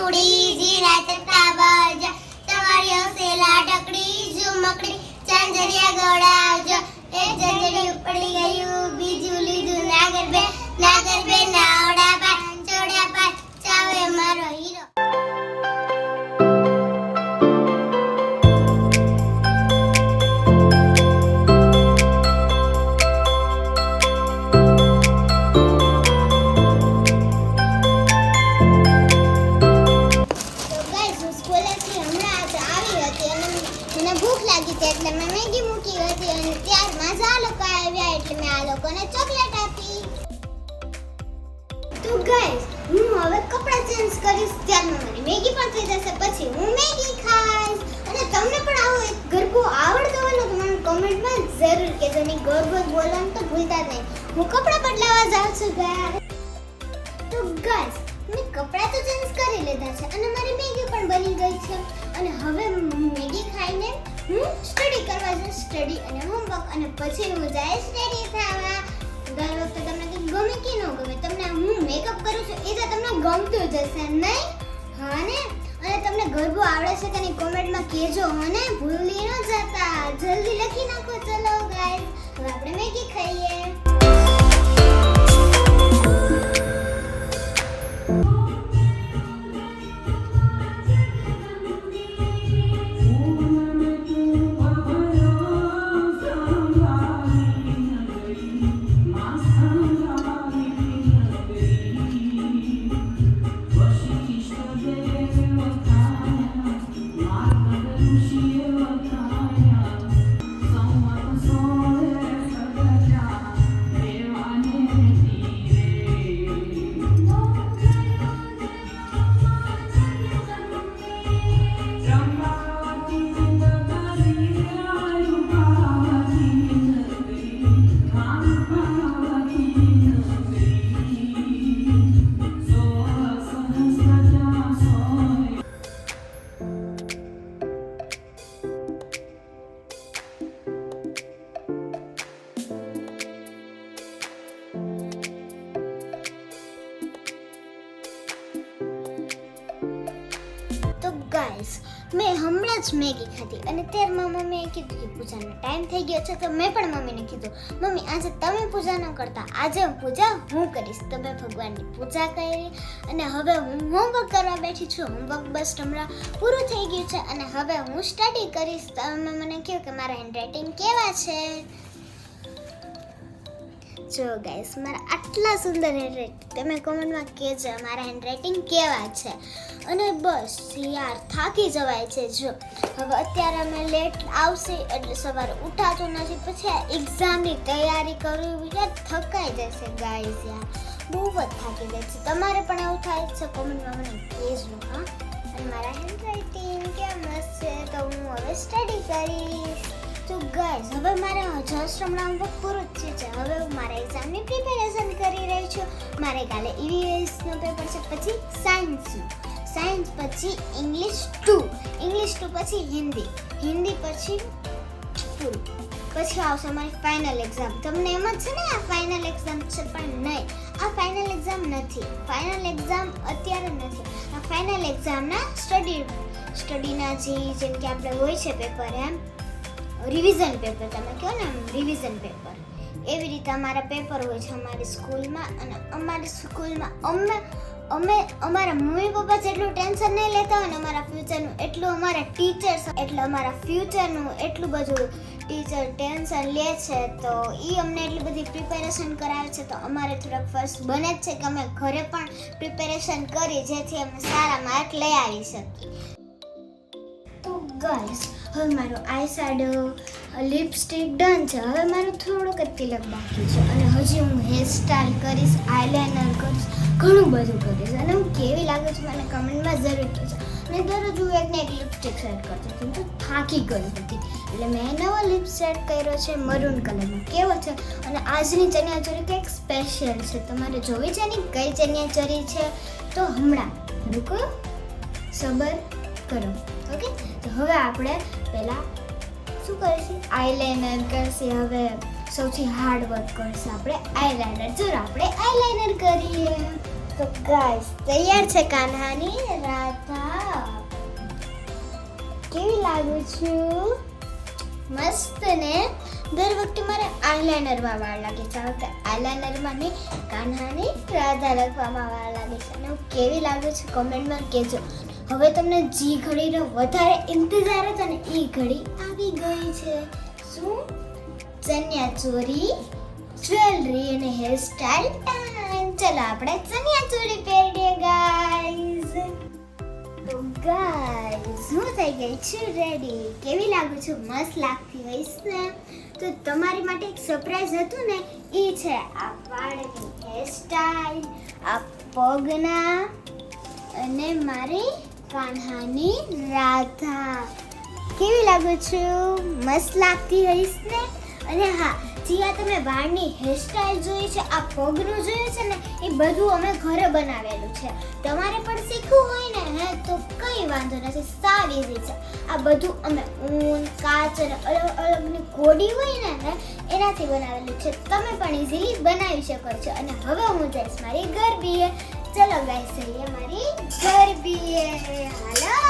ચૂડી જીરા ચટ્ટા બાજા તમારી હસેલા ઢકડી ઝુમકડી ચાંદરિયા ગોળાવજો એ જંજરી ઉપડી ગયું બીજું લીધું નાગરબે નાવડા પાન ચોડા પાન ચાવે મારો હીરો. ભૂખ લાગી હતી એટલે મેં મેગી મૂકી હતી અને ત્યારમાં જ આ લોકો આવ્યા એટલે મેં આ લોકોને ચોકલેટ આપી. તો ગાઈસ હું હવે કપડાં ચેન્જ કરીશ ત્યારમાં મારી મેગી પણ થઈ જશે પછી હું મેગી ખાઈશ. અને તમને પણ આવો એક ગરબો આવડતો હોય તો મને કમેન્ટમાં જરૂર કહેજો ને ગરબો બોલવાનું તો ભૂલતા નહીં. હું કપડાં બદલાવા જાઉં છું ગાઈસ. તો ગાઈસ મેં કપડાં તો ચેન્જ કરી લીધા છે અને મારી મેગી પણ બની ગઈ છે અને હવે મેગી ખાઈને હું સ્ટડી કરવા જઈશ. સ્ટડી અને હોમવર્ક અને પછી હું જઈશ રેડી થવા. દર વખતે તમને કંઈક ગમે કે ન ગમે તમને હું મેકઅપ કરું છું એ તો તમને ગમતું જ હશે નહીં? હા ને? અને તમને ગરબો આવડે છે કે નહીં કોમેન્ટમાં કહેજો અને ભૂલી ન જતા. જલ્દી લખી નાખો. ચલો ગાઈસ હવે આપણે મેગી ખાઈએ. તો ગાઈસ મેં હમણાં જ મેગી ખાધી અને ત્યારમાં મમ્મીએ કીધું કે પૂજાનો ટાઈમ થઈ ગયો છે તો મેં પણ મમ્મીને કીધું મમ્મી આજે તમે પૂજા ન કરતા આજે પૂજા હું કરીશ. તો મેં ભગવાનની પૂજા કરી અને હવે હું હોમવર્ક કરવા બેઠી છું. હોમવર્ક બસ હમણાં પૂરું થઈ ગયું છે અને હવે હું સ્ટડી કરીશ. તમે મને કહો કે મારા હેન્ડરાઇટિંગ કેવા છે. જો ગાઈસ મારા આટલા સુંદર હેન્ડરાઇટિંગ તમે કોમેન્ટમાં કહેજો મારા હેન્ડરાઇટિંગ કેવા છે. અને બસ યાર થાકી જવાય છે. જો હવે અત્યારે અમે લેટ આવશે એટલે સવારે ઉઠાતું નથી પછી આ એક્ઝામની તૈયારી કરવી યાર થકાઈ જશે ગાઈસ. યાર બહુ જ થાકી જાય છે. તમારે પણ એવું થાય છે કોમેન્ટમાં મને કહેજો. હા અને મારા હેન્ડરાઇટિંગ કેમ મસ્ત છે તો હું હવે સ્ટડી કરીશ. તો ગાઈસ હવે મારે જસ્ટ હમણાં હોમવર્ક પૂરું જ છે. હવે હું મારા એક્ઝામની પ્રિપેરેશન કરી રહી છું. મારે કાલે EVSનો પેપર છે પછી સાયન્સ પછી ઇંગ્લિશ 2 પછી હિન્દી પછી પૂરું. પછી આવશે અમારી ફાઇનલ એક્ઝામ. તમને એમ જ છે ને આ ફાઇનલ એક્ઝામ છે પણ નહીં આ ફાઇનલ એક્ઝામ નથી. ફાઇનલ એક્ઝામ અત્યારે નથી. આ ફાઇનલ એક્ઝામના સ્ટડીના જેમ કે આપણે હોય છે પેપર એમ રિવિઝન પેપર તમે કહો ને રિવિઝન પેપર એવી રીતે અમારા પેપર હોય છે અમારી સ્કૂલમાં. અને અમારી સ્કૂલમાં અમે અમારા મમ્મી પપ્પા જેટલું ટેન્શન નહીં લેતા હોય ને અમારા ફ્યુચરનું એટલું અમારા ટીચર્સ એટલે અમારા ફ્યુચરનું એટલું બધું ટીચર ટેન્શન લે છે. તો એ અમને એટલી બધી પ્રિપેરેશન કરાવે છે તો અમારે થોડાક ફર્સ્ટ બને જ છે કે અમે ઘરે પણ પ્રિપેરેશન કરી જેથી અમે સારા માર્ક લઈ આવી શકીએ. તો ગાઈસ હવે મારું આઈ શેડો લિપસ્ટિક ડન છે. હવે મારું થોડુંક જ તિલક બાકી છે અને હજી હું હેરસ્ટાઈલ કરીશ આઈલાઇનર કરીશ ઘણું બધું કરીશ. અને હું કેવી લાગે છે મને કમેન્ટમાં જરૂર કહેજો. અને દરરોજ હું એક લિપસ્ટિક સેટ કરતી હતી તો થાકી ગઈ હતી એટલે મેં નવો લિપ સેટ કર્યો છે મરૂન કલરનો. કેવો છે અને આજની ચણિયાચોળી કંઈક સ્પેશિયલ છે. તમારે જોવી છે ને કઈ ચણિયાચોળી છે તો હમણાં રૂકો સબર કરો. ઓકે તો હવે આપણે પહેલાં શું કરીશું આઈલાઇનર કરશે. હવે સૌથી હાર્ડ વર્ક કરશે આપણે આઈલાઇનર. જો આપણે આઈલાઇનર કરીએ તો ગાઈસ તૈયાર છે કાન્હાની રાધા. કેવી લાગુ છું? મસ્ત ને. દર વખતે મારે આઈલાઇનરમાં વાર લાગે છે. આ વખતે આઈલાઇનરમાં નહીં, કાન્હાની રાધા લખવામાં વાર લાગે છે. અને હું કેવી લાગુ છું કોમેન્ટમાં કહેજો. હવે તમને જી ઘડીનો વધારે ઇંતજાર હતો ને એ ઘડી આવી ગઈ છે. શું? ચણિયા ચોરી, જ્વેલરી અને હેરસ્ટાઈલ ટાઈમ. ચલો આપણે ચણિયા ચોરી પહેરીએ ગાઈઝ. તો ગાઈઝ હું થઈ ગઈ છું રેડી. કેવી લાગુ છું? મસ્ત લાગતી હોઈશ ને. તો તમારી માટે એક સરપ્રાઈઝ હતું ને, એ છે આ વાળની હેરસ્ટાઈલ, આ પગના અને મારી કાન્હાની રાધા. કેવી લાગુ છું? મસ્ત લાગતી હોઈશ ને. અને હા, જ્યાં તમે વાળની હેરસ્ટાઈલ જોઈ છે, આ પગનું જોયું છે ને, એ બધું અમે ઘરે બનાવેલું છે. તમારે પણ શીખવું હોય ને તો કંઈ વાંધો નથી, સાવ ઈઝી છે. આ બધું અમે ઊન, કાચ અને અલગ અલગની કોડી હોય ને એનાથી બનાવેલું છે. તમે પણ ઇઝીલી બનાવી શકો છો. અને હવે હું જઈશ મારી ગરબીએ. ચલો ગાઈસ, જઈએ મારી ગરબીએ. હાલો.